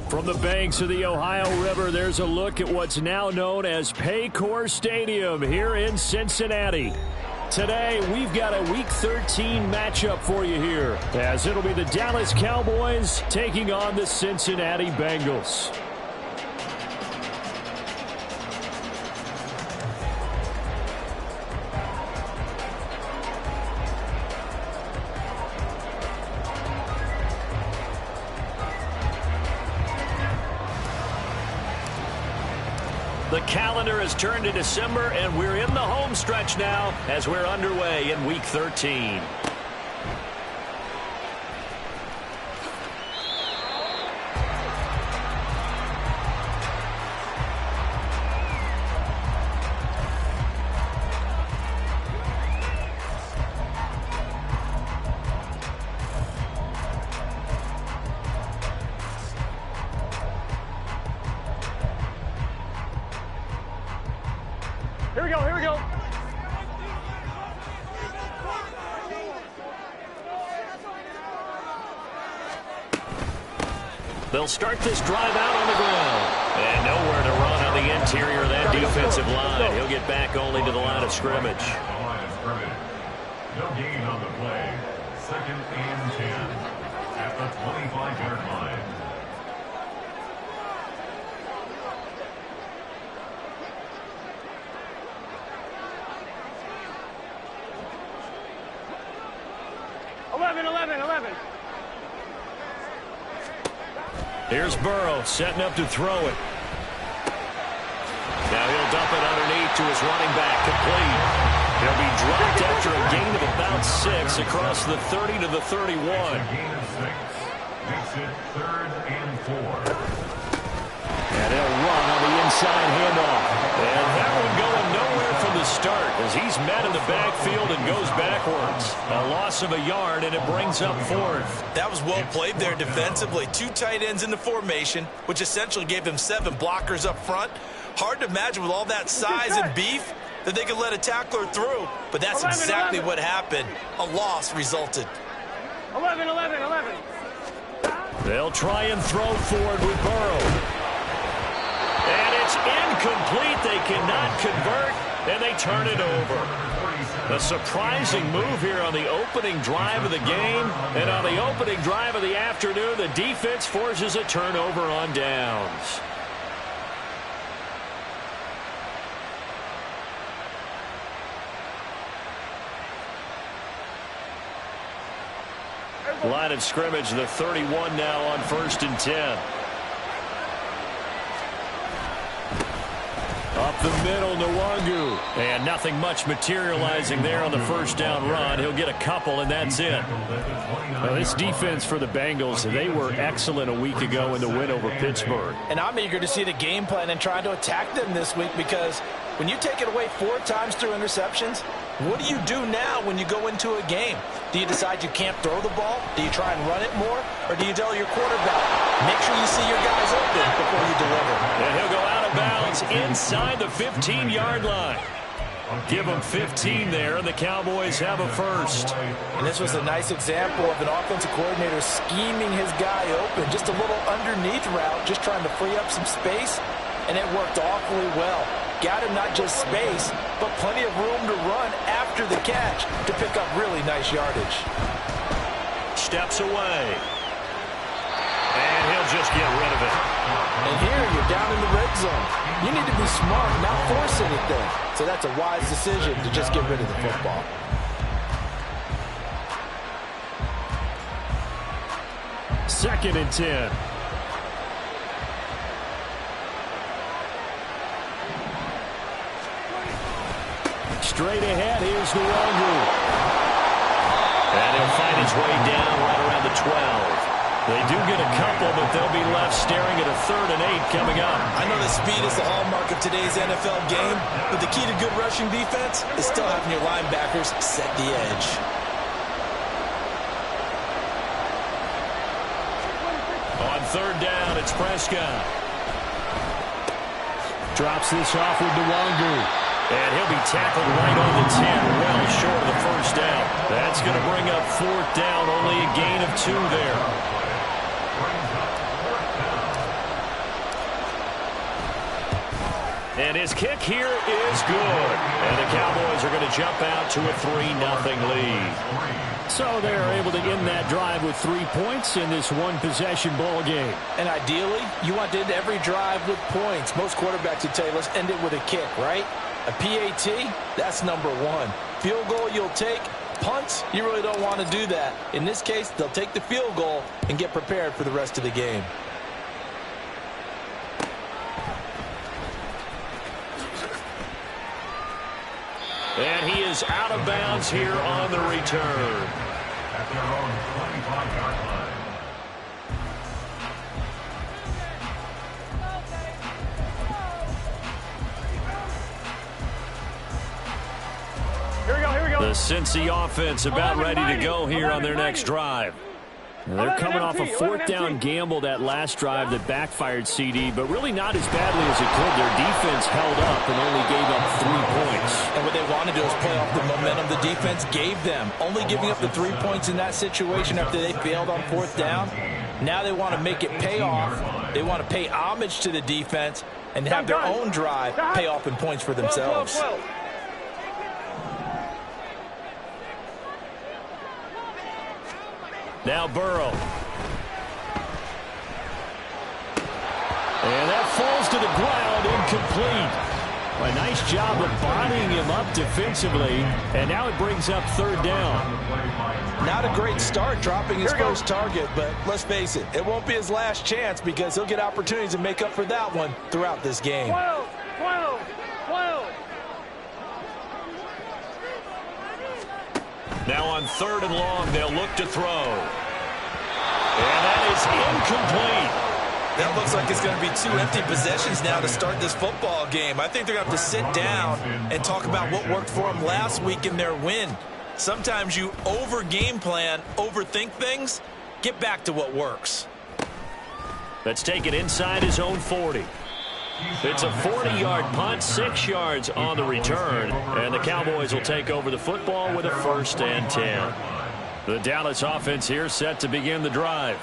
From the banks of the Ohio River, there's a look at what's now known as Paycor Stadium here in Cincinnati. Today, we've got a Week 13 matchup for you here, as it'll be the Dallas Cowboys taking on the Cincinnati Bengals. The calendar has turned to December, and we're in the home stretch now as we're underway in Week 13. Here we go, here we go. They'll start this drive out on the ground. And nowhere to run on the interior of that defensive line. He'll get back only to the line of scrimmage. No gain on the play. 2nd and 10 at the 25-yard line. Here's Burrow setting up to throw it. Now he'll dump it underneath to his running back, complete. He'll be dropped after a gain of about 6 across the 30 to the 31. Gain of 6 makes it 3rd and 4. And he'll run on the inside handoff. And that one going nowhere from the start as he's met in the backfield and goes backwards. A loss of a yard, and it brings up 4th. That was well played there defensively. 2 tight ends in the formation, which essentially gave them 7 blockers up front. Hard to imagine with all that size and beef that they could let a tackler through, but that's exactly what happened. A loss resulted. 11. They'll try and throw forward with Burrow. And it's incomplete. They cannot convert, and they turn it over. A surprising move here on the opening drive of the game. And on the opening drive of the afternoon, the defense forces a turnover on downs. Line of scrimmage, the 31 now on 1st and 10. Up the middle, Nwangu. And nothing much materializing there on the first down run. He'll get a couple, and that's it. Well, this defense for the Bengals, they were excellent a week ago in the win over Pittsburgh. And I'm eager to see the game plan and trying to attack them this week, because when you take it away 4 times through interceptions, what do you do now when you go into a game? Do you decide you can't throw the ball? Do you try and run it more? Or do you tell your quarterback, make sure you see your guys open before you deliver? And he'll go out of bounds inside the 15-yard line. Give them 15 there, and the Cowboys have a first. And this was a nice example of an offensive coordinator scheming his guy open. Just a little underneath route, just trying to free up some space, and it worked awfully well. Got him not just space, but plenty of room to run after the catch to pick up really nice yardage. Steps away. And he'll just get rid of it. And here you're down in the red zone. You need to be smart, not force anything. So that's a wise decision to just get rid of the football. Second and 10. Straight ahead, here's Nwangu. And he'll find his way down right around the 12. They do get a couple, but they'll be left staring at a 3rd and 8 coming up. I know that speed is the hallmark of today's NFL game, but the key to good rushing defense is still having your linebackers set the edge. On 3rd down, it's Prescott. Drops this off with Nwangu. And he'll be tackled right on the 10, well short of the first down. That's going to bring up 4th down, only a gain of 2 there. And his kick here is good. And the Cowboys are going to jump out to a 3-0 lead. So they are able to end that drive with 3 points in this one-possession ball game. And ideally, you want to end every drive with points. Most quarterbacks would tell you, let's end it with a kick, right? A PAT, that's number one. Field goal you'll take. Punts, you really don't want to do that. In this case, they'll take the field goal and get prepared for the rest of the game. And he is out of bounds here on the return. At their own 25-yard line. Here we go, here we go. The Cincy offense about ready to go here on their next drive. They're coming off a 4th down gamble that last drive that backfired CD, but really not as badly as it could. Their defense held up and only gave up 3 points. And what they want to do is play off the momentum the defense gave them. Only giving up the 3 points in that situation after they failed on 4th down. Now they want to make it pay off. They want to pay homage to the defense and have their own drive pay off in points for themselves. Now Burrow. And that falls to the ground, incomplete. A nice job of bodying him up defensively, and now it brings up 3rd down. Not a great start dropping his first target, but let's face it, it won't be his last chance because he'll get opportunities to make up for that one throughout this game. 12. Now on 3rd and long, they'll look to throw. And that is incomplete. That looks like it's going to be 2 empty possessions now to start this football game. I think they're going to have to sit down and talk about what worked for them last week in their win. Sometimes you over-game plan, overthink things. Get back to what works. Let's take it inside his own 40. It's a 40-yard punt, 6 yards on the return, and the Cowboys will take over the football with a 1st and 10. The Dallas offense here set to begin the drive.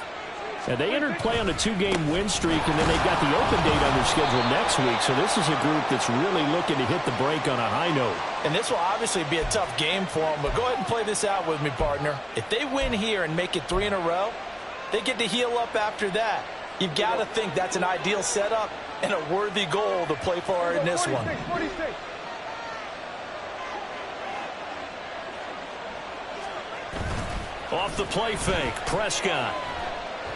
And they entered play on a 2-game win streak, and then they've got the open date on their schedule next week, so this is a group that's really looking to hit the break on a high note. And this will obviously be a tough game for them, but go ahead and play this out with me, partner. If they win here and make it 3 in a row, they get to heal up after that. You've got to think that's an ideal setup and a worthy goal to play for in this one. 46. Off the play fake, Prescott.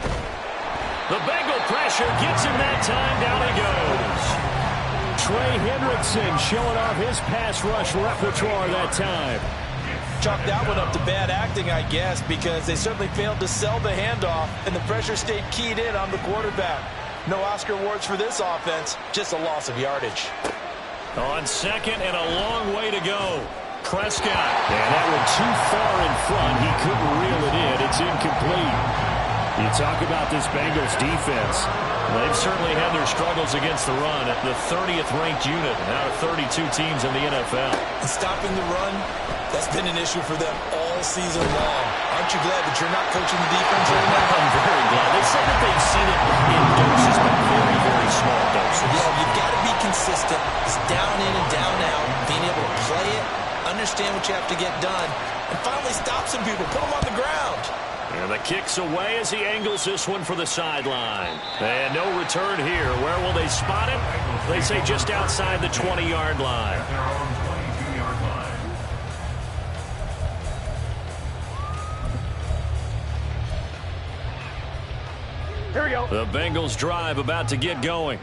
The Bengal pressure gets him that time. Down he goes. Trey Hendrickson showing off his pass rush repertoire that time. Chalk that one up to bad acting, I guess, because they certainly failed to sell the handoff, and the pressure stayed keyed in on the quarterback. No Oscar awards for this offense, just a loss of yardage. On 2nd and a long way to go. Prescott. And that one too far in front. He couldn't reel it in. It's incomplete. You talk about this Bengals defense. They've certainly had their struggles against the run at the 30th ranked unit out of 32 teams in the NFL. And stopping the run, that's been an issue for them all season long. Aren't you glad that you're not coaching the defense right now? I'm very glad. They said that they've seen it in doses, but very, very small doses. Yeah, you've got to be consistent. It's down in and down out, being able to play it, understand what you have to get done, and finally stop some people, put them on the ground. And the kick's away as he angles this one for the sideline. And no return here. Where will they spot it? They say just outside the 20-yard line. Their own 22-yard line. Here we go. The Bengals drive about to get going.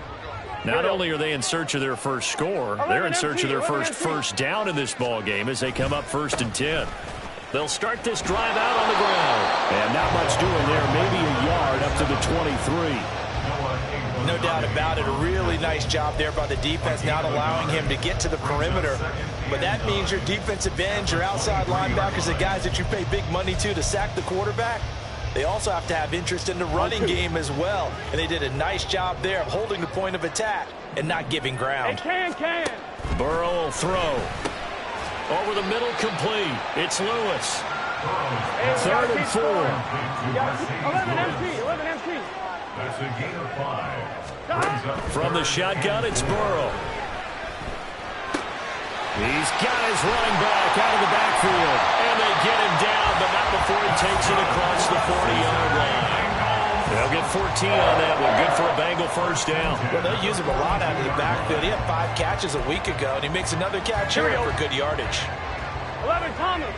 Not only are they in search of their first score, they're in search of their first down in this ball game as they come up 1st and 10. They'll start this drive out on the ground. And not much doing there, maybe a yard up to the 23. No doubt about it. A really nice job there by the defense, not allowing him to get to the perimeter. But that means your defensive ends, your outside linebackers, the guys that you pay big money to sack the quarterback, they also have to have interest in the running game as well. And they did a nice job there of holding the point of attack and not giving ground. Can. Burrow will throw. Over the middle, complete. It's Lewis. 3rd and 4. 11 empty. That's a gain of 5. From the shotgun, it's Burrow. He's got his running back out of the backfield. And they get him down, but not before he takes it across the 40-yard line. They'll get 14 on that one. Good for a Bengal first down. Well, they'll use him a lot out of the backfield. He had 5 catches a week ago, and he makes another catch here for good yardage. 11, Thomas.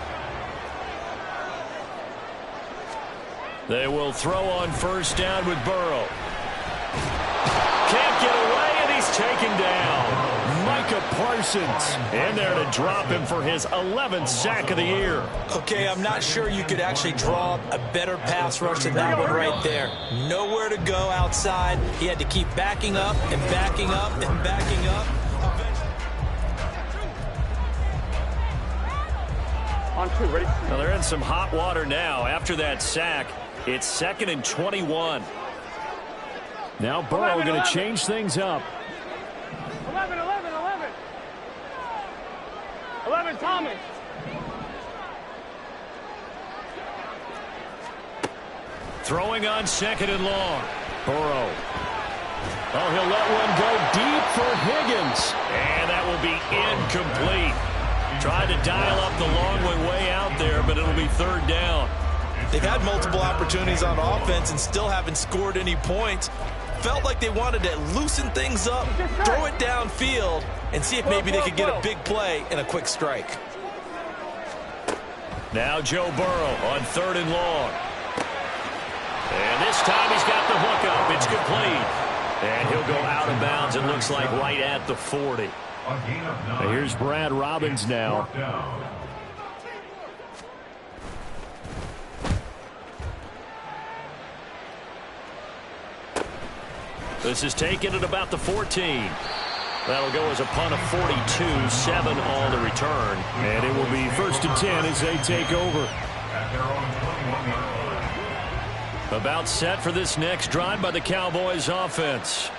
They will throw on first down with Burrow. Can't get away, and he's taken down. Micah Parsons in there to drop him for his 11th sack of the year. Okay, I'm not sure you could actually draw up a better pass rush than that one right there. Nowhere to go outside. He had to keep backing up and backing up and backing up. On 2, ready? Well, they're in some hot water now. After that sack, it's 2nd and 21. Now Burrow going to change things up. 11, 11, 11. 11, Thomas. Throwing on 2nd and long. Burrow. Oh, he'll let one go deep for Higgins. And that will be incomplete. Tried to dial up the long way out there, but it'll be 3rd down. They've had multiple opportunities on offense and still haven't scored any points. Felt like they wanted to loosen things up, throw it downfield, and see if maybe they could get a big play and a quick strike. Now Joe Burrow on 3rd and long. And this time he's got the hook up. It's complete. And he'll go out of bounds, it looks like, right at the 40. Here's Brad Robbins now. This is taken at about the 14. That'll go as a punt of 42, 7 on the return. And it will be 1st and 10 as they take over. About set for this next drive by the Cowboys offense.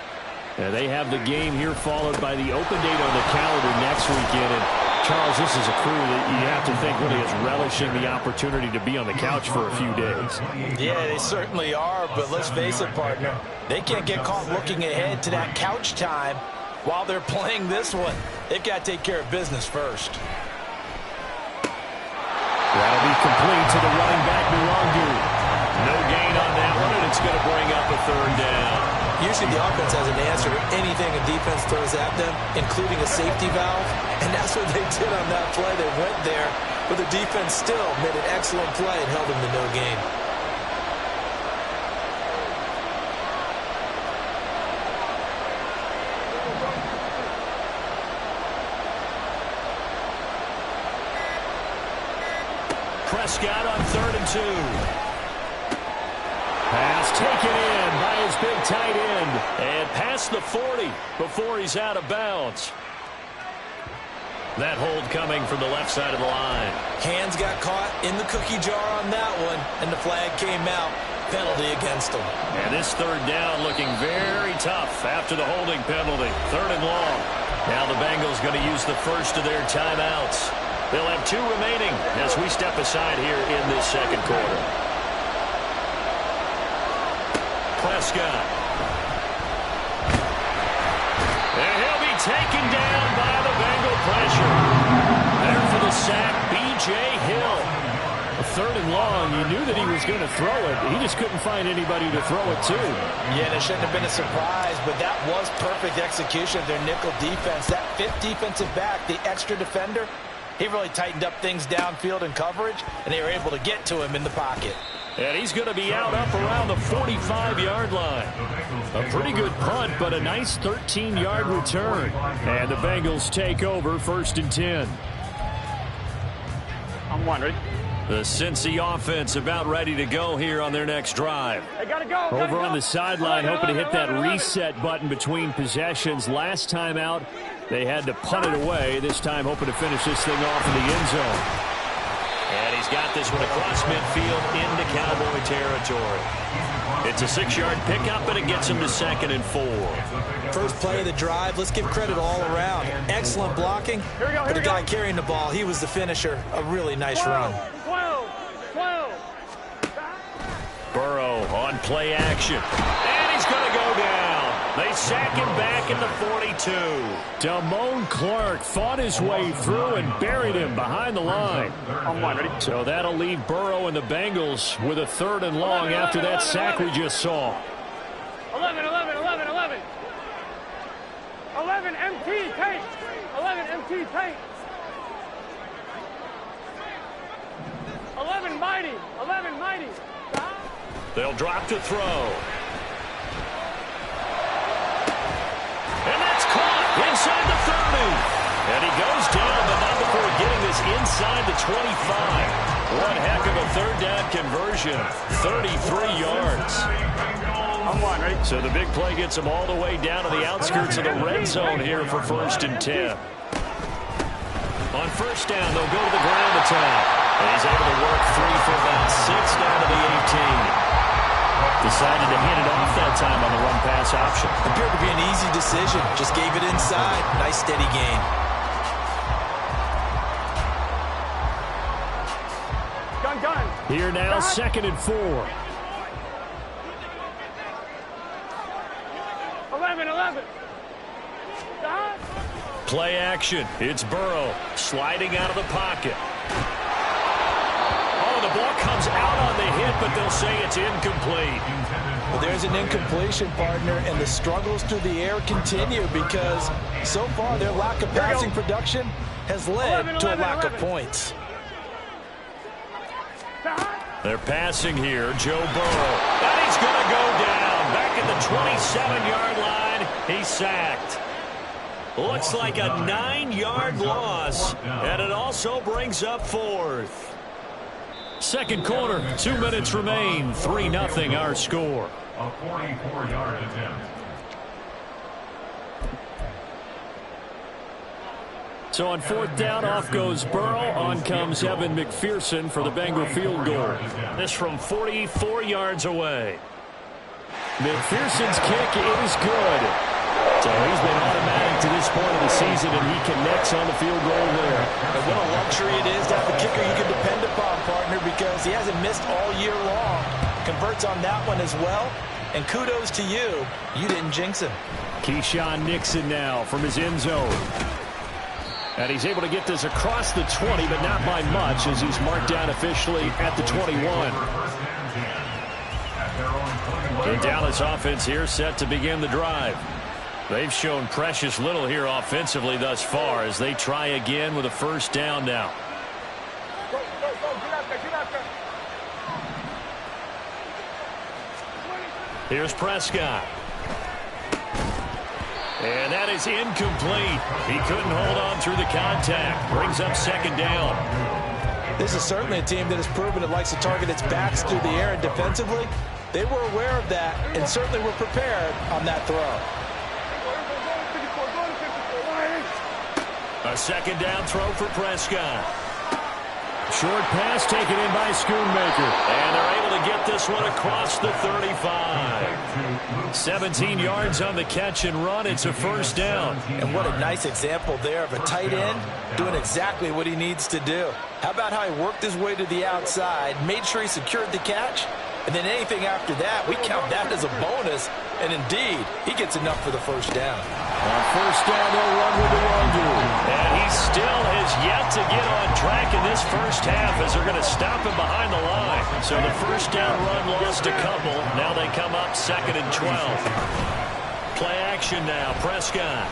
And they have the game here followed by the open date on the calendar next weekend. And Charles, this is a crew that you have to think really is relishing the opportunity to be on the couch for a few days. Yeah, they certainly are, but let's face it, partner. They can't get caught looking ahead to that couch time while they're playing this one. They've got to take care of business first. That'll be complete to the running back, Nwangu. No gain on that one, and it's going to bring up a 3rd down. Usually the offense has an answer to anything a defense throws at them, including a safety valve, and that's what they did on that play. They went there, but the defense still made an excellent play and held them to no gain. Prescott on 3rd and 2. Pass taken in by his big tight end. And past the 40 before he's out of bounds. That hold coming from the left side of the line. Hands got caught in the cookie jar on that one, and the flag came out. Penalty against them. And this 3rd down looking very tough after the holding penalty. 3rd and long. Now the Bengals going to use the first of their timeouts. They'll have 2 remaining as we step aside here in this 2nd quarter. Prescott. And he'll be taken down by the Bengal pressure. There for the sack, B.J. Hill. 3rd and long, you knew that he was going to throw it. He just couldn't find anybody to throw it to. Yeah, that shouldn't have been a surprise, but that was perfect execution of their nickel defense. That 5th defensive back, the extra defender, he really tightened up things downfield in coverage, and they were able to get to him in the pocket. And he's going to be out up around the 45-yard line. A pretty good punt, but a nice 13-yard return. And the Bengals take over 1st and 10. I'm 1, ready? The Cincy offense about ready to go here on their next drive. Hey, gotta go. Over on the sideline, hoping to hit that reset button between possessions. Last time out, they had to punt it away. This time, hoping to finish this thing off in the end zone. And he's got this one across midfield into Cowboy territory. It's a 6-yard pickup, and it gets him to 2nd and 4. First play of the drive, let's give credit all around. Excellent blocking, but the guy carrying the ball, he was the finisher. A really nice run. 12. Burrow on play action. And he's going to go down. They sack him back in the 42. Damone Clark fought his way through and buried him behind the line. So that'll leave Burrow and the Bengals with a 3rd and long after that sack we just saw. 11, 11, 11, 11. 11 MT tank. 11 MT tank. 11 mighty. 11 mighty. They'll drop to throw. And that's caught inside the 30. And he goes down, but not before getting this inside the 25. One heck of a 3rd down conversion. 33 yards. So the big play gets them all the way down to the outskirts of the red zone here for 1st and 10. On 1st down, they'll go to the ground attack. And he's able to work free for about 6 down to the 18. Decided to hand it off that time on the run-pass option. Appeared to be an easy decision. Just gave it inside. Nice steady gain. Gun. Here now, 2nd and 4. 11, 11. Play action. It's Burrow sliding out of the pocket. The ball comes out on the hit, but they'll say it's incomplete. Well, there's an incompletion, partner, and the struggles through the air continue because so far their lack of passing production has led to a lack of points. They're passing here. Joe Burrow. And he's going to go down. Back at the 27-yard line. He's sacked. Looks like a 9-yard loss, and it also brings up 4th. Second quarter, 2 minutes remain. 3-0 our score. A 44-yard attempt. So on 4th down, off goes Burrow. On comes Evan McPherson for the Bengal field goal. This from 44 yards away. McPherson's kick is good. So he's been automatic to this point of the season, and he connects on the field goal there. And what a luxury it is to have a kicker you can depend upon, partner, because he hasn't missed all year long. Converts on that one as well. And kudos to you. You didn't jinx him. Keyshawn Nixon now from his end zone. And he's able to get this across the 20, but not by much, as he's marked down officially at the 21. The Dallas offense here set to begin the drive. They've shown precious little here offensively thus far as they try again with a 1st down now. Here's Prescott. And that is incomplete. He couldn't hold on through the contact. Brings up 2nd down. This is certainly a team that has proven it likes to target its backs through the air, and defensively, they were aware of that and certainly were prepared on that throw. A 2nd down throw for Prescott. Short pass taken in by Schoonmaker. And they're able to get this one across the 35. 17 yards on the catch and run. It's a 1st down. And what a nice example there of a tight end doing exactly what he needs to do. How about how he worked his way to the outside, made sure he secured the catch, and then anything after that, we count that as a bonus. And indeed, he gets enough for the 1st down. On 1st down, they'll run with the under. And he still has yet to get on track in this 1st half as they're going to stop him behind the line. So the 1st down run lost a couple. Now they come up 2nd and 12. Play action now. Prescott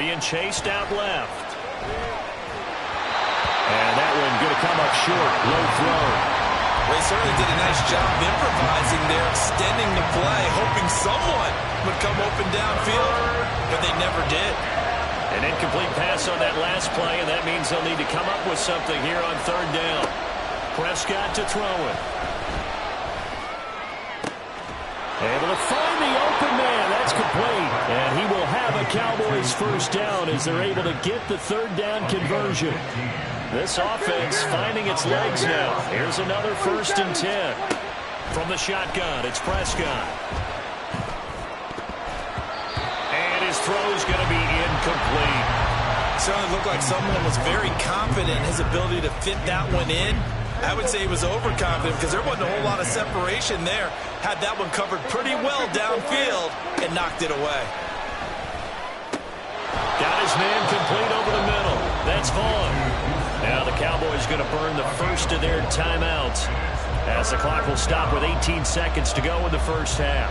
being chased out left. And that one going to come up short. Low throw. Well, he certainly did a nice job improvising there, extending the play, hoping someone would come open downfield, but they never did. An incomplete pass on that last play, and that means they'll need to come up with something here on 3rd down. Prescott to throw it. Able to find the open man. That's complete. And he will have a Cowboys 1st down as they're able to get the 3rd down conversion. This offense finding its legs now. Here's another 1st and 10. From the shotgun, it's Prescott. And his throw's going to be incomplete. Certainly looked like someone was very confident in his ability to fit that one in. I would say he was overconfident because there wasn't a whole lot of separation there. Had that one covered pretty well downfield and knocked it away. Got his man complete over the middle. That's Vaughn. Now the Cowboys going to burn the first of their timeouts as the clock will stop with 18 seconds to go in the first half.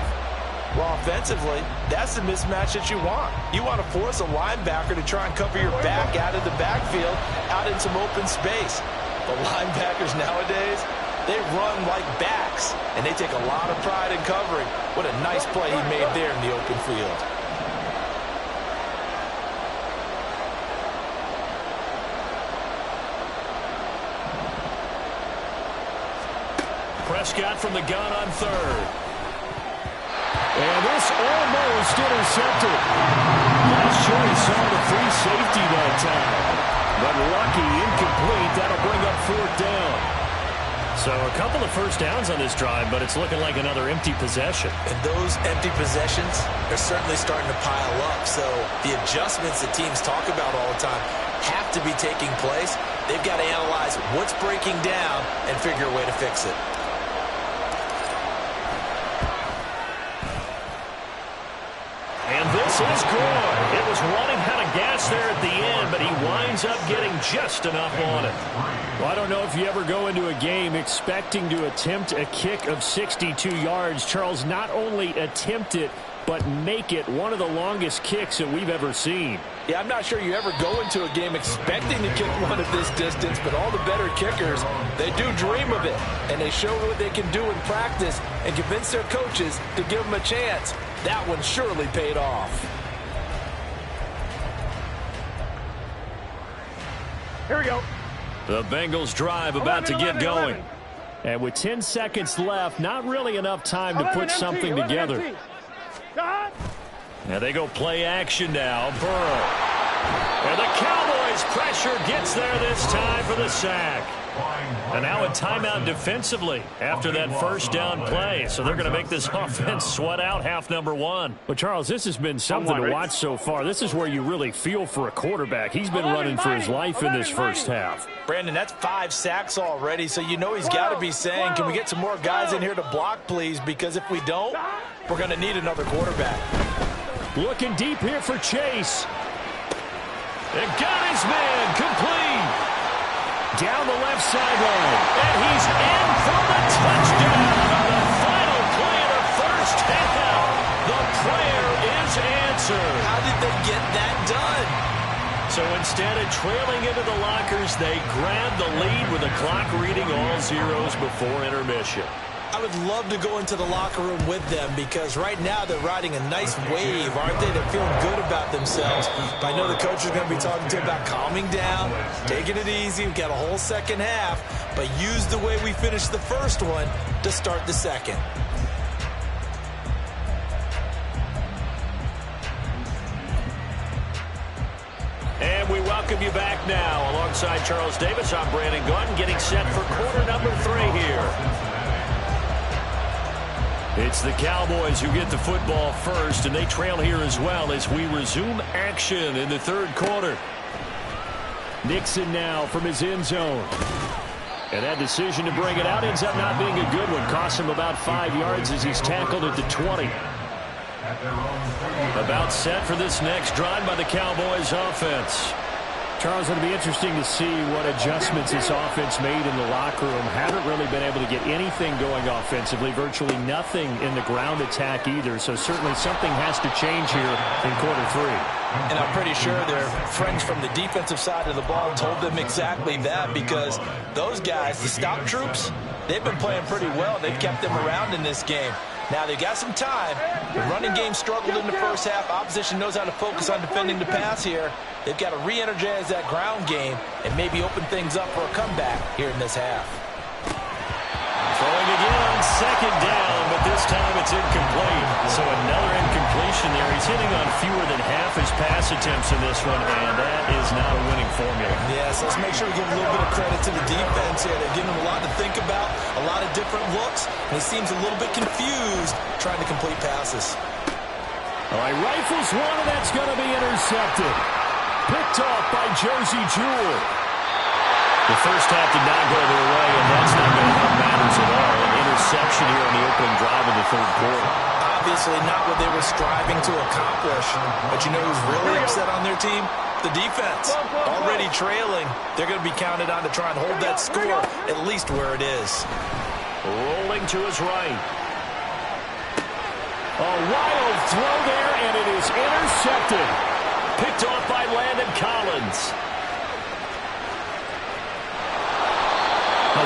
Well, offensively, that's the mismatch that you want. You want to force a linebacker to try and cover your back out of the backfield, out in some open space. The linebackers nowadays, they run like backs, and they take a lot of pride in covering. What a nice play he made there in the open field. Prescott from the gun on third. And this almost intercepted. Not sure he saw the free safety that time. But lucky, incomplete. That'll bring up fourth down. So a couple of first downs on this drive, but it's looking like another empty possession. And those empty possessions are certainly starting to pile up. So the adjustments that teams talk about all the time have to be taking place. They've got to analyze what's breaking down and figure a way to fix it. And this is good. It was running out of gas there at the end, but he winds up getting just enough on it. Well, I don't know if you ever go into a game expecting to attempt a kick of 62 yards. Charles, not only attempt it, but make it one of the longest kicks that we've ever seen. Yeah, I'm not sure you ever go into a game expecting to kick one of this distance, but all the better kickers, they do dream of it, and they show what they can do in practice and convince their coaches to give them a chance. That one surely paid off. Here we go. The Bengals drive about to get going. And with 10 seconds left, not really enough time to put something together. Now they go play action now. Burrow. And the Cowboys pressure gets there this time for the sack. And now a timeout defensively after that first down play. So they're going to make this offense sweat out half number one. But, Charles, this has been something to watch so far. This is where you really feel for a quarterback. He's been running for his life in this first half. Brandon, that's 5 sacks already, so you know he's got to be saying, can we get some more guys in here to block, please? Because if we don't, we're going to need another quarterback. Looking deep here for Chase. And got his man complete. Down the left sideline. And he's in for the touchdown on the final play of the first half. The prayer is answered. How did they get that done? So instead of trailing into the lockers, they grab the lead with the clock reading all zeros before intermission. I would love to go into the locker room with them because right now they're riding a nice wave, aren't they? They're feeling good about themselves. But I know the coach is going to be talking to them about calming down, taking it easy. We've got a whole second half, but use the way we finished the first one to start the second. And we welcome you back now. Alongside Charles Davis, I'm Brandon Gaudin, getting set for quarter number 3 here. It's the Cowboys who get the football first, and they trail here as well as we resume action in the third quarter. Nixon now from his end zone. And that decision to bring it out ends up not being a good one. Costs him about 5 yards as he's tackled at the 20. About set for this next drive by the Cowboys offense. Charles, it'll be interesting to see what adjustments this offense made in the locker room. Haven't really been able to get anything going offensively, virtually nothing in the ground attack either. So certainly something has to change here in quarter 3. And I'm pretty sure their friends from the defensive side of the ball told them exactly that, because those guys, the stop troops, they've been playing pretty well. They've kept them around in this game. Now, they've got some time. The running game struggled in the first half. Opposition knows how to focus on defending the pass here. They've got to re-energize that ground game and maybe open things up for a comeback here in this half. Throwing again on second down, but this time it's incomplete. So another incompletion there. He's hitting on fewer than half his pass attempts in this one, and that is not a winning formula. Yes, let's make sure we give a little bit of credit to the defense here. They're giving him a lot to think about, a lot of different looks, and he seems a little bit confused trying to complete passes. All right, rifles one, and that's going to be intercepted. Picked off by Josie Jewell. The first half did not go their way, and that's not going to help matters at all. An interception here on the opening drive of the third quarter. Obviously not what they were striving to accomplish. But you know who's really upset on their team? The defense. Already trailing. They're going to be counted on to try and hold that score at least where it is. Rolling to his right. A wild throw there, and it is intercepted. Picked off by Landon Collins.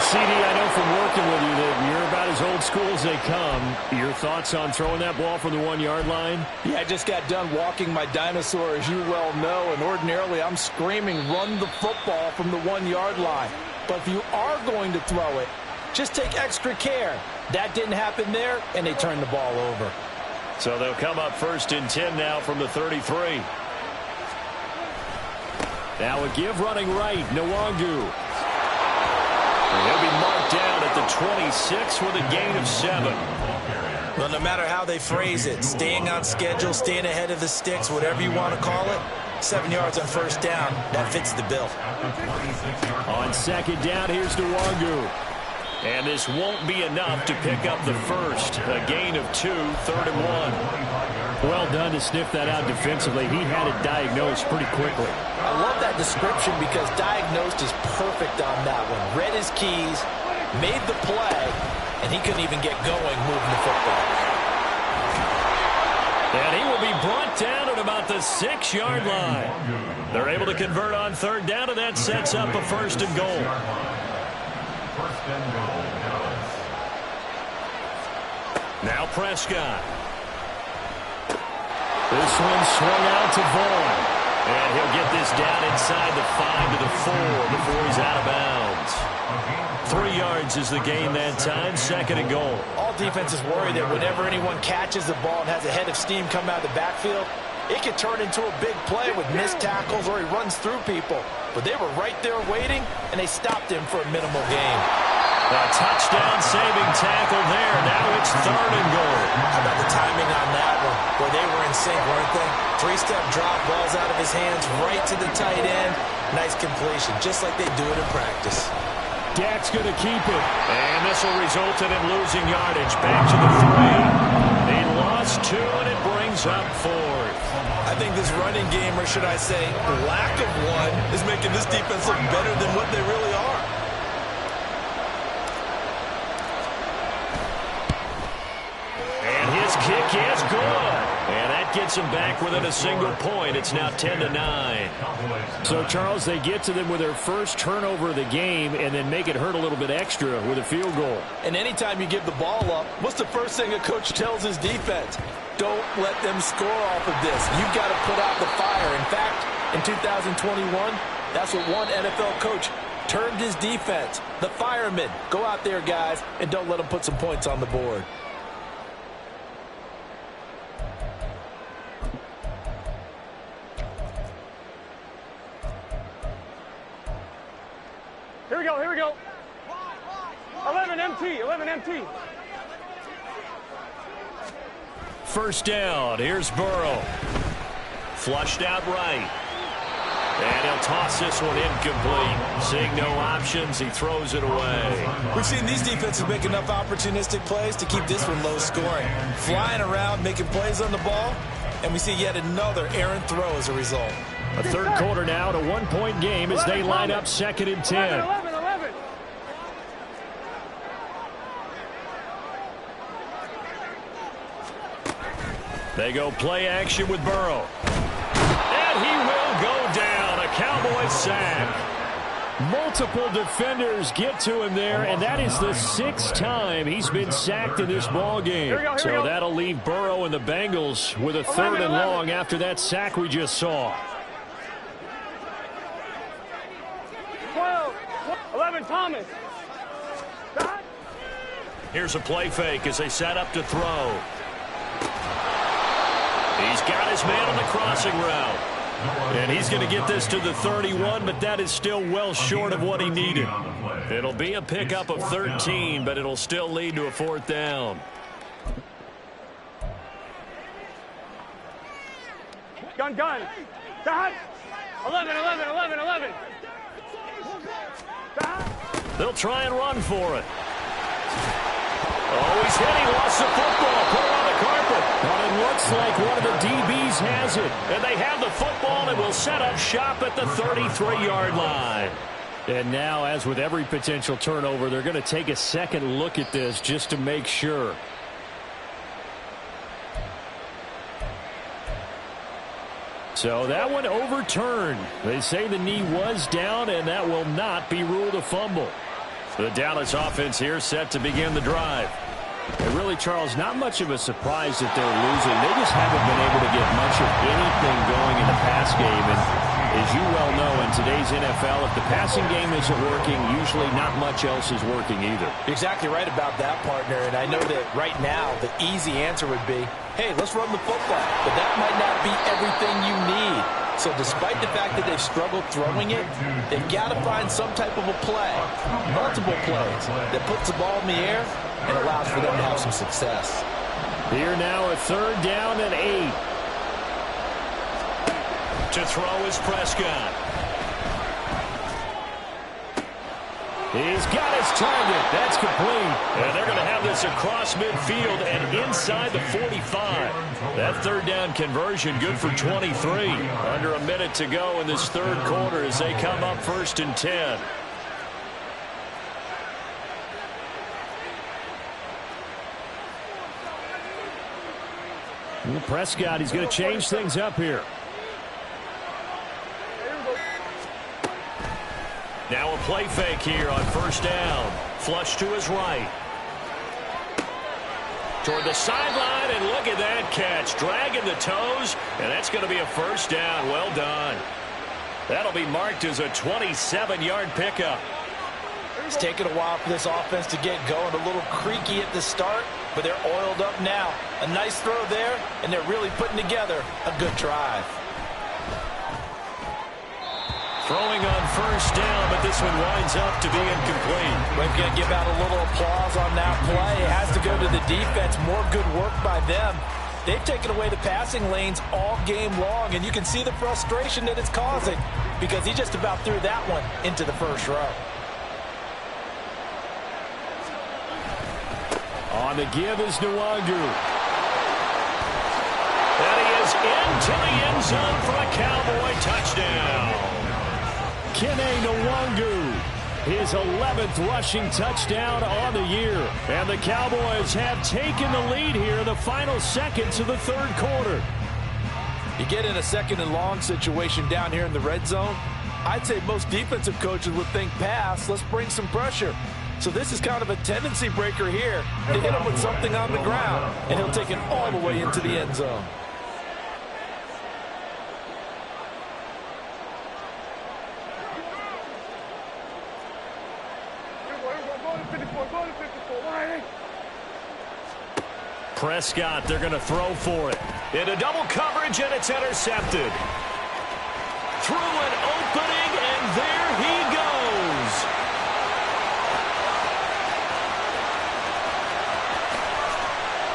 CD, I know from working with you that you're about as old school as they come. Your thoughts on throwing that ball from the 1-yard line? Yeah, I just got done walking my dinosaur, as you well know, and ordinarily I'm screaming, run the football from the 1-yard line. But if you are going to throw it, just take extra care. That didn't happen there, and they turned the ball over. So they'll come up 1st and 10 now from the 33. Now a give running right, Nwangu. He'll be marked down at the 26 with a gain of 7. Well, no matter how they phrase it, staying on schedule, staying ahead of the sticks, whatever you want to call it, 7 yards on 1st down, that fits the bill. On 2nd down, here's Nwangu. And this won't be enough to pick up the first. A gain of 2, 3rd and 1. Well done to sniff that out defensively. He had it diagnosed pretty quickly. I love that description because diagnosed is perfect on that one. Read his keys, made the play, and he couldn't even get going moving the football. And he will be brought down at about the 6-yard line. They're able to convert on 3rd down, and that sets up a 1st and goal. Now Prescott. This one swung out to Vaughn. And he'll get this down inside the 5 to the 4 before he's out of bounds. 3 yards is the gain that time, 2nd and goal. All defenses worry that whenever anyone catches the ball and has a head of steam come out of the backfield, it could turn into a big play with missed tackles or he runs through people. But they were right there waiting, and they stopped him for a minimal gain. A touchdown-saving tackle there. Now it's 3rd and goal. How about the timing on that one? Boy, they were in sync, weren't they? 3-step drop, balls out of his hands, right to the tight end. Nice completion, just like they do it in practice. Dak's going to keep it. And this will result in him losing yardage. Back to the 3. He lost 2, and it brings up 4th. I think this running game, or should I say lack of one, is making this defense look better than what they really are. Kick is good. And that gets them back within a single point. It's now 10-9. So, Charles, they get to them with their first turnover of the game and then make it hurt a little bit extra with a field goal. And anytime you give the ball up, what's the first thing a coach tells his defense? Don't let them score off of this. You've got to put out the fire. In fact, in 2021, that's what one NFL coach termed his defense. The firemen. Go out there, guys, and don't let them put some points on the board. Here we go, here we go. 11 MT, 11 MT. 1st down. Here's Burrow. Flushed out right. And he'll toss this one incomplete. Seeing no options, he throws it away. We've seen these defenses make enough opportunistic plays to keep this one low scoring. Flying around, making plays on the ball, and we see yet another errant throw as a result. A 3rd quarter now, to 1-point game as they line up 2nd and 10. 11, 11. They go play action with Burrow. And he will go down. A Cowboys sack. Multiple defenders get to him there, and that is the 6th time he's been sacked in this ball game. So that'll leave Burrow and the Bengals with a 3rd and long after that sack we just saw. 12, 11 Thomas. Here's a play fake as they set up to throw. He's got his man on the crossing route. And he's going to get this to the 31, but that is still well short of what he needed. It'll be a pickup of 13, but it'll still lead to a 4th down. Gun. Dot. 11, 11, 11, 11. They'll try and run for it. Oh, he's hit. He lost the football. Put it on the carpet. Well, it looks like one of the DBs has it. And they have the football and will set up shop at the 33-yard line. And now, as with every potential turnover, they're going to take a second look at this just to make sure. So that one overturned. They say the knee was down, and that will not be ruled a fumble. The Dallas offense here set to begin the drive. And really, Charles, not much of a surprise that they're losing. They just haven't been able to get much of anything going in the pass game. And as you well know, in today's NFL, if the passing game isn't working, usually not much else is working either. You're exactly right about that, partner. And I know that right now the easy answer would be, hey, let's run the football. But that might not be everything you need. So despite the fact that they've struggled throwing it, they've got to find some type of a play, multiple plays, that puts the ball in the air and allows for them to have some success. Here now a 3rd down and 8. To throw is Prescott. He's got his target. That's complete. And they're going to have this across midfield and inside the 45. That 3rd down conversion good for 23. Under a minute to go in this 3rd quarter as they come up 1st and 10. Prescott, he's going to change things up here. Now a play fake here on 1st down. Flush to his right. Toward the sideline, and look at that catch. Dragging the toes, and that's going to be a 1st down. Well done. That'll be marked as a 27-yard pickup. It's taken a while for this offense to get going. A little creaky at the start, but they're oiled up now. A nice throw there, and they're really putting together a good drive. Throwing on 1st down, but this one winds up to be incomplete. We're going to give out a little applause on that play. It has to go to the defense. More good work by them. They've taken away the passing lanes all game long, and you can see the frustration that it's causing because he just about threw that one into the 1st row. On the give is Nwangu. And he is into the end zone for a Cowboy touchdown. Kene Nwangu, his 11th rushing touchdown on the year. And the Cowboys have taken the lead here in the final seconds of the 3rd quarter. You get in a 2nd and long situation down here in the red zone, I'd say most defensive coaches would think pass, let's bring some pressure. So this is kind of a tendency breaker here to hit him with something on the ground, and he'll take it all the way into the end zone. Prescott, they're going to throw for it. Into double coverage, and it's intercepted. Through an opening, and there he goes.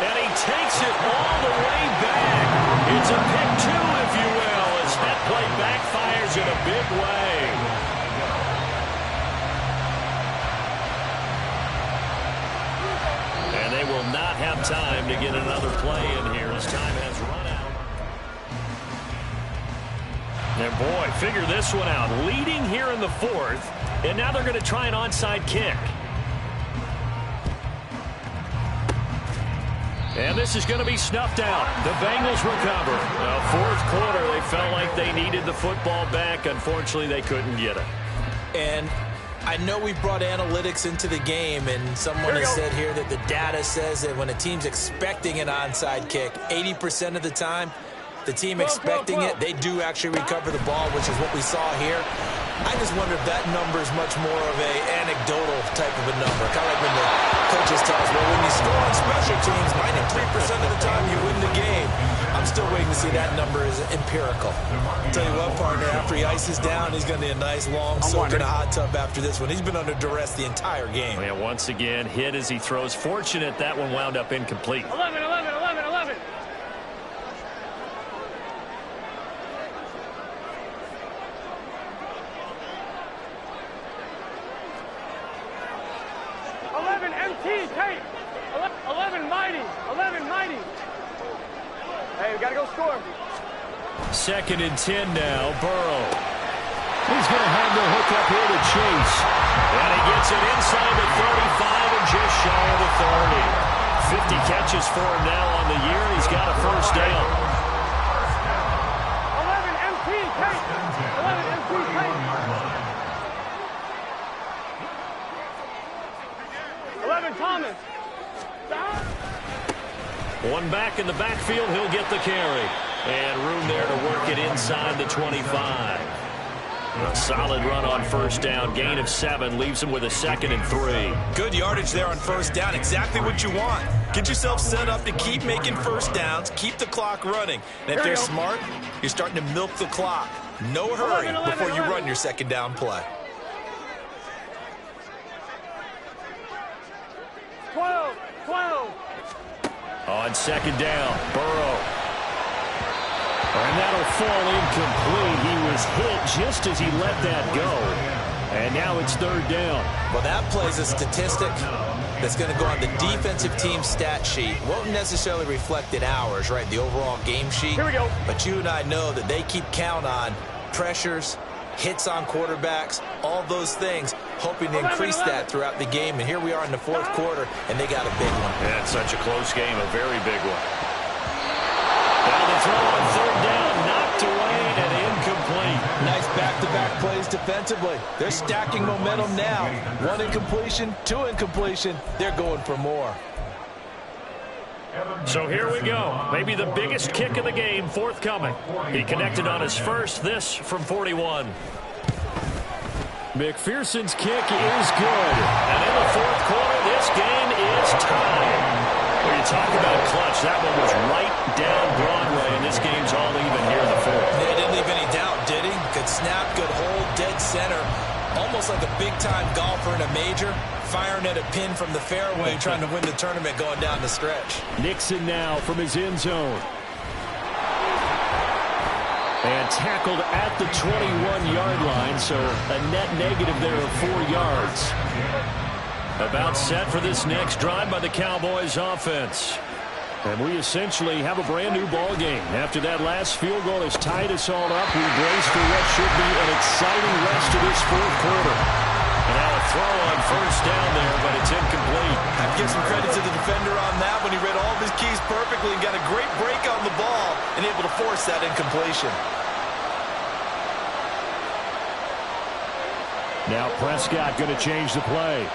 And he takes it all the way back. It's a pick 2, if you will, as that play backfires in a big way. And they will not have time to get another play in here as time has run out. And boy, figure this one out. Leading here in the 4th, and now they're going to try an onside kick. And this is going to be snuffed out. The Bengals recover. 4th quarter, they felt like they needed the football back. Unfortunately, they couldn't get it. And I know we brought analytics into the game, and someone has said here that the data says that when a team's expecting an onside kick, 80% of the time, the team expecting it, they do actually recover the ball, which is what we saw here. I just wonder if that number is much more of a anecdotal type of a number. Kind of like when the coaches tell us, well, when you score on special teams, 93% of the time you win the game. I'm still waiting to see that number is empirical. I'll tell you what, partner, after he ices down, he's going to need a nice long soak in a hot tub after this one. He's been under duress the entire game. Yeah, once again, hit as he throws. Fortunate that one wound up incomplete. 11. MT, Tate. 11 mighty. 11 mighty. Hey, we got to go score. 2nd and 10 now. Burrow. He's going to have the hook up here to Chase. And he gets it inside the 35 and just shy of the 30. 50 catches for him now on the year. He's got a first down. 11 MT, Tate. 11 MT, Tate. 11 Thomas. One back in the backfield, he'll get the carry. And room there to work it inside the 25. A solid run on first down. Gain of 7 leaves him with a 2nd and 3. Good yardage there on first down. Exactly what you want. Get yourself set up to keep making first downs, keep the clock running. And if they're smart, you're starting to milk the clock. No hurry before you run your second down play. 12. On 2nd down, Burrow. And that'll fall incomplete. He was hit just as he let that go. And now it's 3rd down. Well, that plays a statistic that's going to go on the defensive team stat sheet. Won't necessarily reflect in ours, right, the overall game sheet. Here we go. But you and I know that they keep count on pressures, hits on quarterbacks, all those things, hoping to increase that throughout the game. And here we are in the 4th quarter, and they got a big one. Yeah, it's such a close game, a very big one. Now the throw on 3rd down, knocked away and incomplete. Nice back-to-back plays defensively. They're stacking momentum now. 1 incompletion, 2 incompletion. They're going for more. So here we go. Maybe the biggest kick of the game forthcoming. He connected on his first, this from 41. McPherson's kick is good. And in the 4th quarter, this game is tied. When you talk about clutch, that one was right down Broadway, and this game's all even here in the 4th. They didn't leave any doubt, did he? Good snap, good hold, dead center. Almost like a big-time golfer in a major, firing at a pin from the fairway, trying to win the tournament going down the stretch. Nixon now from his end zone. And tackled at the 21-yard line, so a net negative there of 4 yards. About set for this next drive by the Cowboys offense. And we essentially have a brand new ball game. After that last field goal has tied us all up, we brace for what should be an exciting rest of this 4th quarter. And now a throw on first down there, but it's incomplete. I'd give some credit to the defender on that when he read all of his keys perfectly and got a great break on the ball and able to force that incompletion. Now Prescott going to change the play.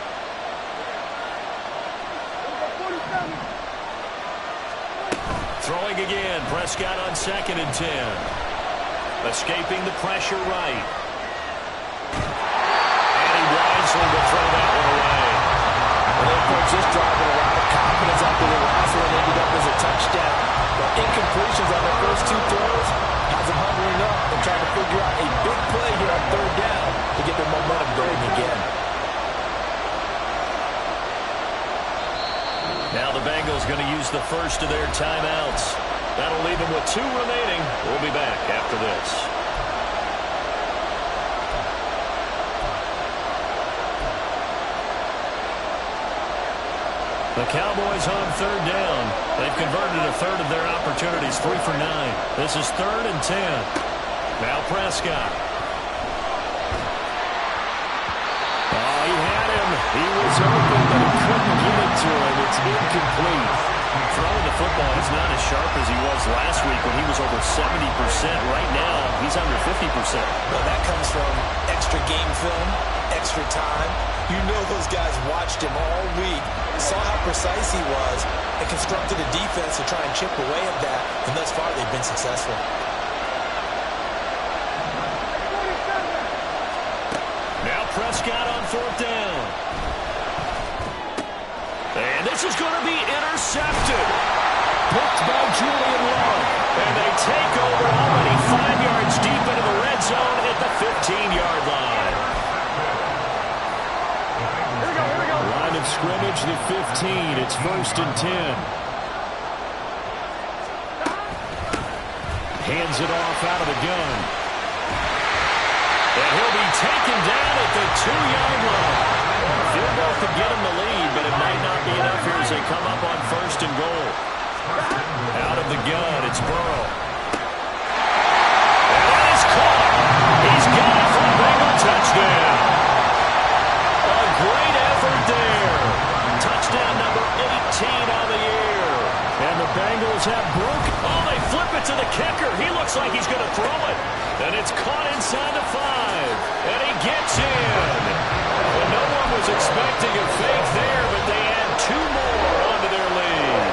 Throwing again, Prescott on 2nd and 10. Escaping the pressure right. And he wisely will throw that one away. Well, their coach just driving a lot of confidence after the last one ended up as a touchdown. But incompletions on their first 2 throws has them hovering up and trying to figure out a big play here on 3rd down to get their momentum going again. Now the Bengals going to use the first of their timeouts. That'll leave them with 2 remaining. We'll be back after this. The Cowboys on 3rd down. They've converted a third of their opportunities, 3 for 9. This is 3rd and 10. Now Prescott. Oh, he had him. He was open, but he couldn't get it to him. It's incomplete. Throwing the football, he's not as sharp as he was last week when he was over 70%. Right now, he's under 50%. Well, that comes from extra game film, extra time. You know those guys watched him all week, saw how precise he was, and constructed a defense to try and chip away at that. And thus far, they've been successful. Now Prescott on 4th down. And this is going to be intercepted. Picked by Julian Love. And they take over already 5 yards deep into the red zone at the 15-yard line. Here we go. Line of scrimmage, the 15. It's 1st and 10. Hands it off out of the gun. And he'll be taken down at the 2-yard line. Field goal could get him the lead, but it might not come up on 1st and goal. Out of the gun, it's Burrow. And that is caught. He's got it for a Bengal touchdown. A great effort there. Touchdown number 18 on the year. And the Bengals have broken. Oh, they flip it to the kicker. He looks like he's going to throw it. And it's caught inside the 5. And he gets in. Well, no one was expecting a fake there, but they add 2 more onto their lead.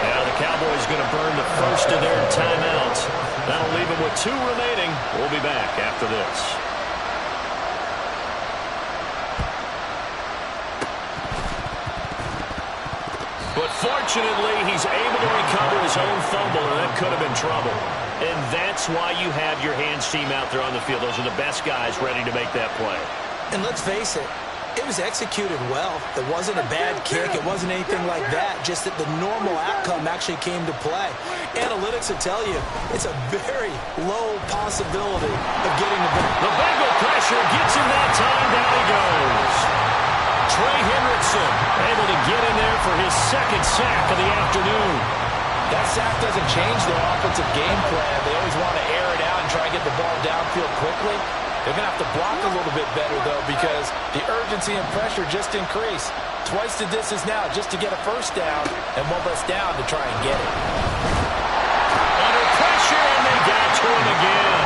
Now the Cowboys going to burn the first of their timeouts. That'll leave them with 2 remaining. We'll be back after this. But fortunately, he's able to recover his own fumble, and that could have been trouble. And that's why you have your hands team out there on the field. Those are the best guys ready to make that play. And let's face it, it was executed well. It wasn't a bad kick. It wasn't anything like that. Just that the normal outcome actually came to play. Analytics will tell you it's a very low possibility of getting the ball. The Bengal pressure gets him that time. Down he goes. Trey Hendrickson able to get in there for his 2nd sack of the afternoon. That sack doesn't change their offensive game plan. They always want to air it out and try and get the ball downfield quickly. They're going to have to block a little bit better, though, because the urgency and pressure just increase. Twice the distance now just to get a 1st down and 1 less down to try and get it. Under pressure, and they got to him again.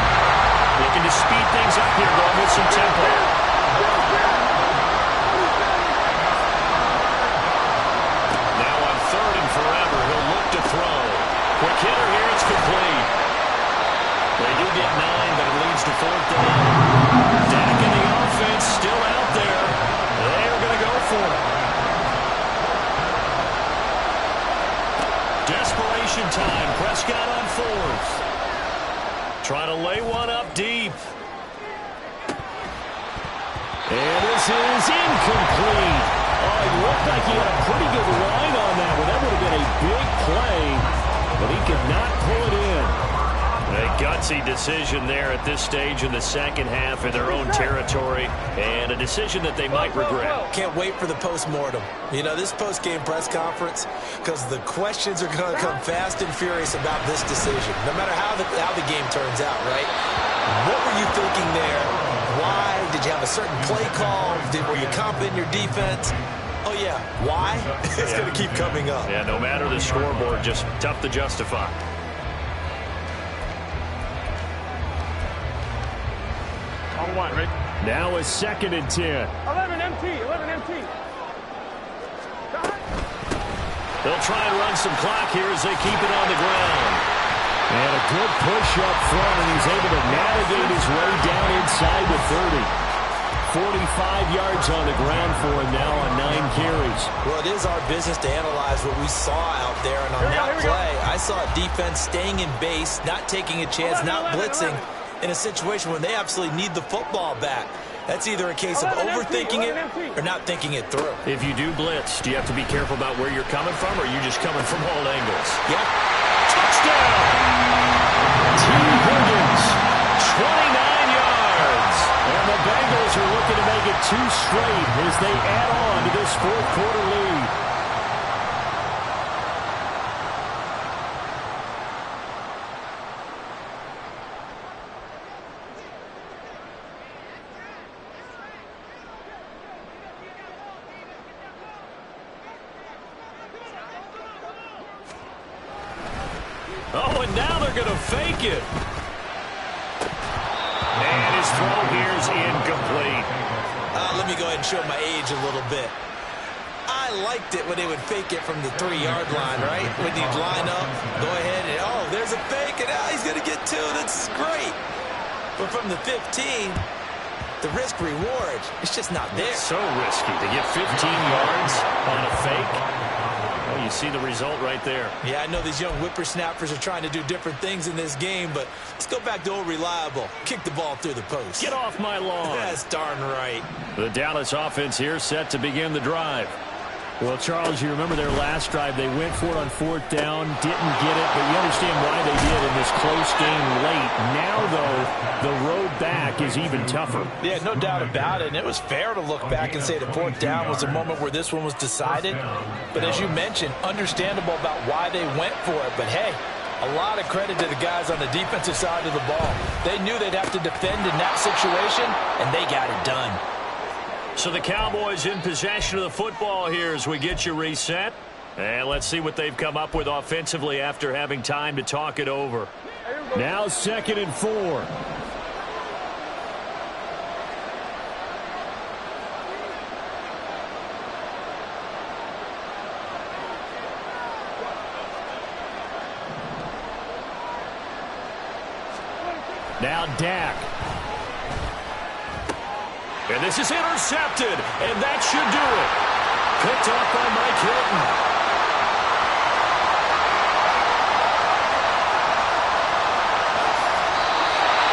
Looking to speed things up here, going with some tempo. Now on 3rd and forever, he'll look to throw. Quick hitter here, it's complete. They do get 9, but it leads to 4th down. Dak and the offense still out there. They are going to go for it. Desperation time. Prescott on 4th. Trying to lay one up deep. And this is incomplete. Oh, it looked like he had a pretty good line on that one. That would have been a big play, but he could not pull it in. A gutsy decision there at this stage in the 2nd half in their own territory, and a decision that they might regret. Can't wait for the postmortem. You know, this post-game press conference, because the questions are going to come fast and furious about this decision, no matter how the game turns out, right? What were you thinking there? Why? Did you have a certain play call? Were you confident in your defense? Oh, yeah. Why? It's going to keep coming up. Yeah, no matter the scoreboard, just tough to justify. Now a 2nd and 10. 11 MT. 11 MT. They'll try and run some clock here as they keep it on the ground. And a good push up front, and he's able to navigate his way down inside the 30. 45 yards on the ground for him now on 9 carries. Well, it is our business to analyze what we saw out there, and on that play, I saw a defense staying in base, not taking a chance, not blitzing, in a situation when they absolutely need the football back. That's either a case of overthinking it or not thinking it through. If you do blitz, do you have to be careful about where you're coming from, or are you just coming from all angles? Yep. Touchdown! T. Higgins, 29 yards. And the Bengals are looking to make it 2 straight as they add on to this 4th quarter lead. Oh, and now they're going to fake it. And his throw here is incomplete. Let me go ahead and show my age a little bit. I liked it when they would fake it from the 3-yard line, right? When you'd line up, go ahead, and oh, there's a fake, and he's going to get 2. That's great. But from the 15, the risk-reward, it's just not there. So risky to get 15 yards on a fake. Well, you see the result right there. Yeah, I know these young whippersnappers are trying to do different things in this game, but let's go back to old reliable. Kick the ball through the post. Get off my lawn. That's darn right. The Dallas offense here set to begin the drive. Well, Charles, you remember their last drive. They went for it on 4th down, didn't get it, but you understand why they did in this close game late. Now, though, the road back is even tougher. Yeah, no doubt about it. And it was fair to look back and say the 4th down was the moment where this one was decided. But as you mentioned, understandable about why they went for it. But, hey, a lot of credit to the guys on the defensive side of the ball. They knew they'd have to defend in that situation, and they got it done. So the Cowboys in possession of the football here as we get you reset. And let's see what they've come up with offensively after having time to talk it over. Now 2nd and 4. Now Dak. And this is intercepted, and that should do it. Picked off by Mike Hilton.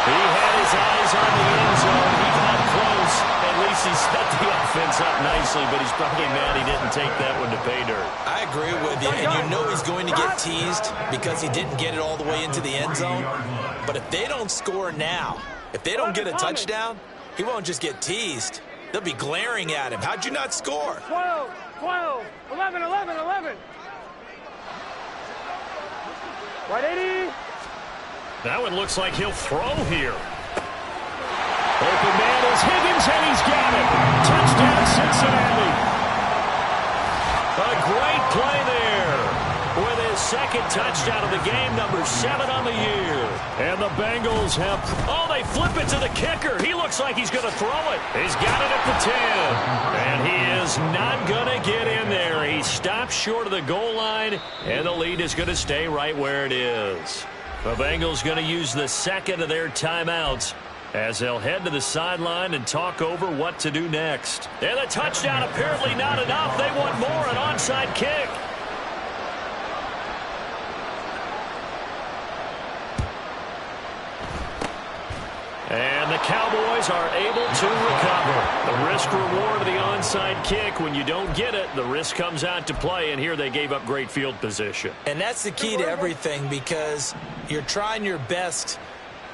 He had his eyes on the end zone. He got close. At least he set the offense up nicely, but he's probably mad he didn't take that one to pay dirt. I agree with you, and you know he's going to get teased because he didn't get it all the way into the end zone. But if they don't score now, if they don't get a touchdown, he won't just get teased. They'll be glaring at him. How'd you not score? 12, 11, 11. Right 80. That one looks like he'll throw here. Open man is Higgins, and he's got it. Touchdown, Cincinnati. A great play there. With his 2nd touchdown of the game, number 7 on the year. And the Bengals have... Oh, they flip it to the kicker. He looks like he's going to throw it. He's got it at the 10. And he is not going to get in there. He stops short of the goal line, and the lead is going to stay right where it is. The Bengals going to use the 2nd of their timeouts as they'll head to the sideline and talk over what to do next. And the touchdown apparently not enough. They want more, an onside kick. And the Cowboys are able to recover. The risk-reward of the onside kick. When you don't get it, the risk comes out to play, and here they gave up great field position. And that's the key to everything because you're trying your best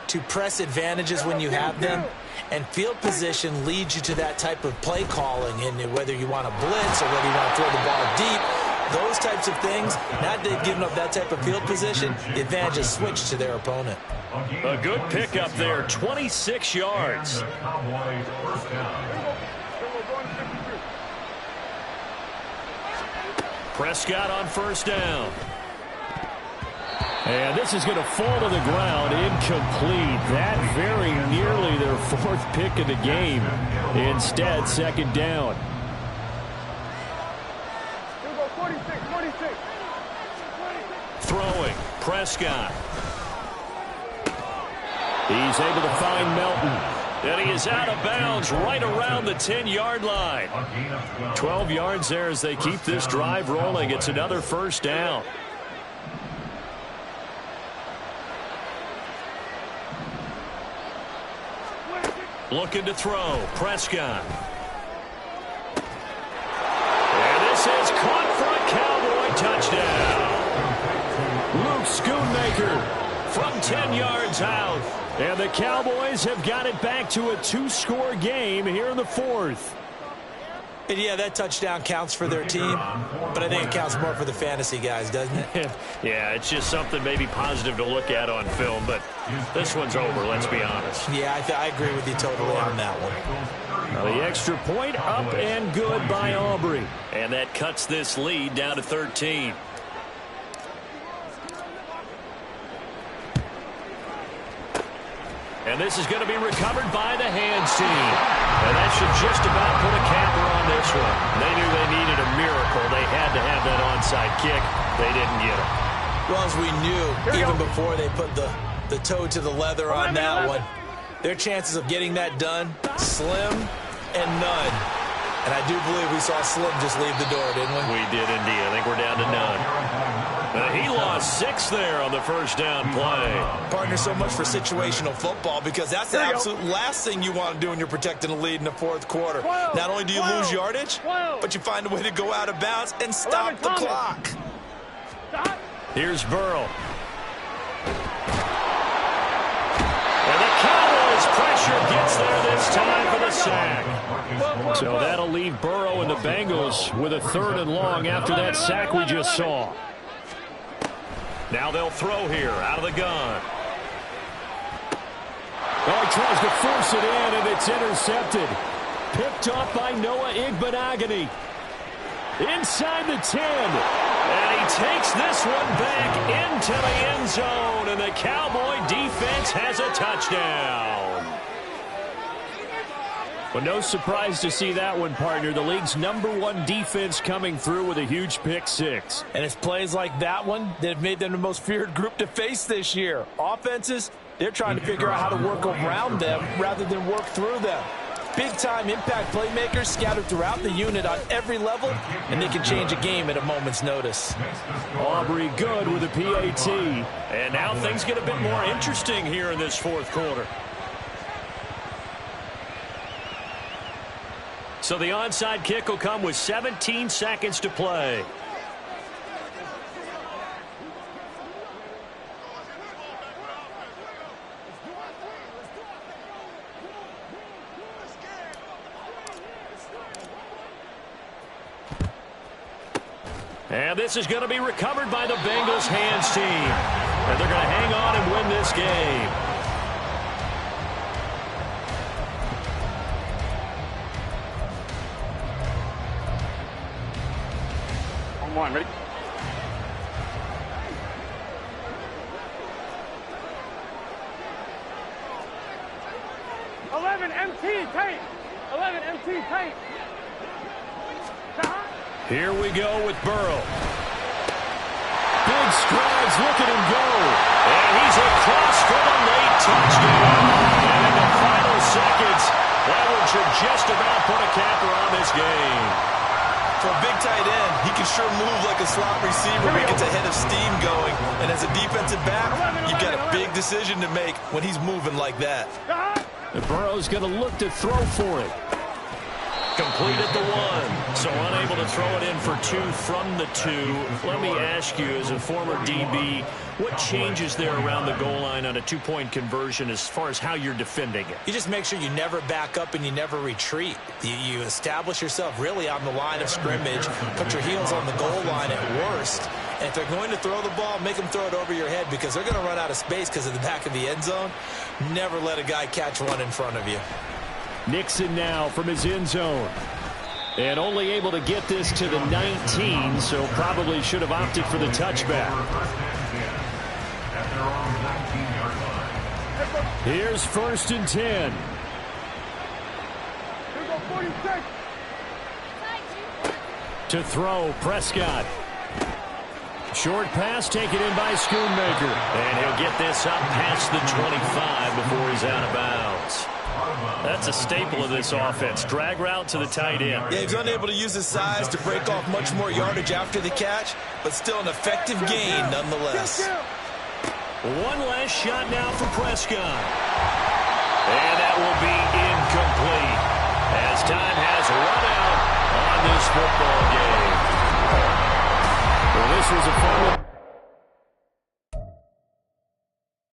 to press advantages when you have them, and field position leads you to that type of play calling, and whether you want to blitz or whether you want to throw the ball deep, those types of things, now that they've given up that type of field position, the advantage is switched to their opponent. A good pickup there, 26 yards. Prescott on 1st down. And this is going to fall to the ground, incomplete. That very nearly their 4th pick of the game. Instead, 2nd down. 46. Throwing, Prescott. He's able to find Melton. And he is out of bounds right around the 10-yard line. 12 yards there as they keep this drive rolling. It's another 1st down. Looking to throw, Prescott. And this is caught for a Cowboy touchdown. Luke Schoonmaker from 10 yards out. And the Cowboys have got it back to a 2-score game here in the 4th. And yeah, that touchdown counts for their team, but I think it counts more for the fantasy guys, doesn't it? Yeah, it's just something maybe positive to look at on film, but this one's over, let's be honest. Yeah, I agree with you totally on that one. Now the extra point up and good by Aubrey. And that cuts this lead down to 13. And this is going to be recovered by the hands team. And that should just about put a capper on this one. They knew they needed a miracle. They had to have that onside kick. They didn't get it. Well, as we knew, even before they put the toe to the leather on that one, their chances of getting that done, slim and none. And I do believe we saw Slim just leave the door, didn't we? We did indeed. I think we're down to none. He lost 6 there on the first down play. Partner, so much for situational football because that's the absolute last thing you want to do when you're protecting a lead in the fourth quarter. Not only do you lose yardage, but you find a way to go out of bounds and stop the clock. Here's Burrow. And the Cowboys pressure gets there this time for the sack. So that'll leave Burrow and the Bengals with a 3rd and long after that sack we just saw. Now they'll throw here out of the gun. Oh, he tries to force it in, and it's intercepted. Picked off by Noah Igbenogany. Inside the 10. And he takes this one back into the end zone, and the Cowboy defense has a touchdown. Well, no surprise to see that one, partner. The league's #1 defense coming through with a huge pick 6. And it's plays like that one that have made them the most feared group to face this year. Offenses, they're trying to figure out how to work around them rather than work through them. Big-time impact playmakers scattered throughout the unit on every level, and they can change a game at a moment's notice. Aubrey Good with a PAT. And now things get a bit more interesting here in this fourth quarter. So the onside kick will come with 17 seconds to play. And this is going to be recovered by the Bengals hands team. And they're going to hang on and win this game. Come on, ready? MT tape. 11 MT tape. Here we go with Burrow. Big strides, look at him go. And he's across for the late touchdown. And in the final seconds, that should just about put a capper on this game. For a big tight end, he can sure move like a slot receiver when he gets a head of steam going. And as a defensive back, you've got a big decision to make when he's moving like that. And Burrow's going to look to throw for it. Completed the 1, so unable to throw it in for 2 from the 2. Let me ask you, as a former DB, what changes there around the goal line on a 2-point conversion as far as how you're defending it? You just make sure you never back up and you never retreat. You establish yourself really on the line of scrimmage, put your heels on the goal line at worst. And if they're going to throw the ball, make them throw it over your head because they're going to run out of space because of the back of the end zone. Never let a guy catch one in front of you. Nixon now from his end zone. And only able to get this to the 19, so probably should have opted for the touchback. Here's 1st and 10. To throw, Prescott. Short pass taken in by Schoonmaker. And he'll get this up past the 25 before he's out of bounds. That's a staple of this offense. Drag route to the tight end. Yeah, he's unable to use his size to break off much more yardage after the catch, but still an effective gain nonetheless. One last shot now for Prescott. And that will be incomplete as time has run out on this football game. Well, this was a fun one.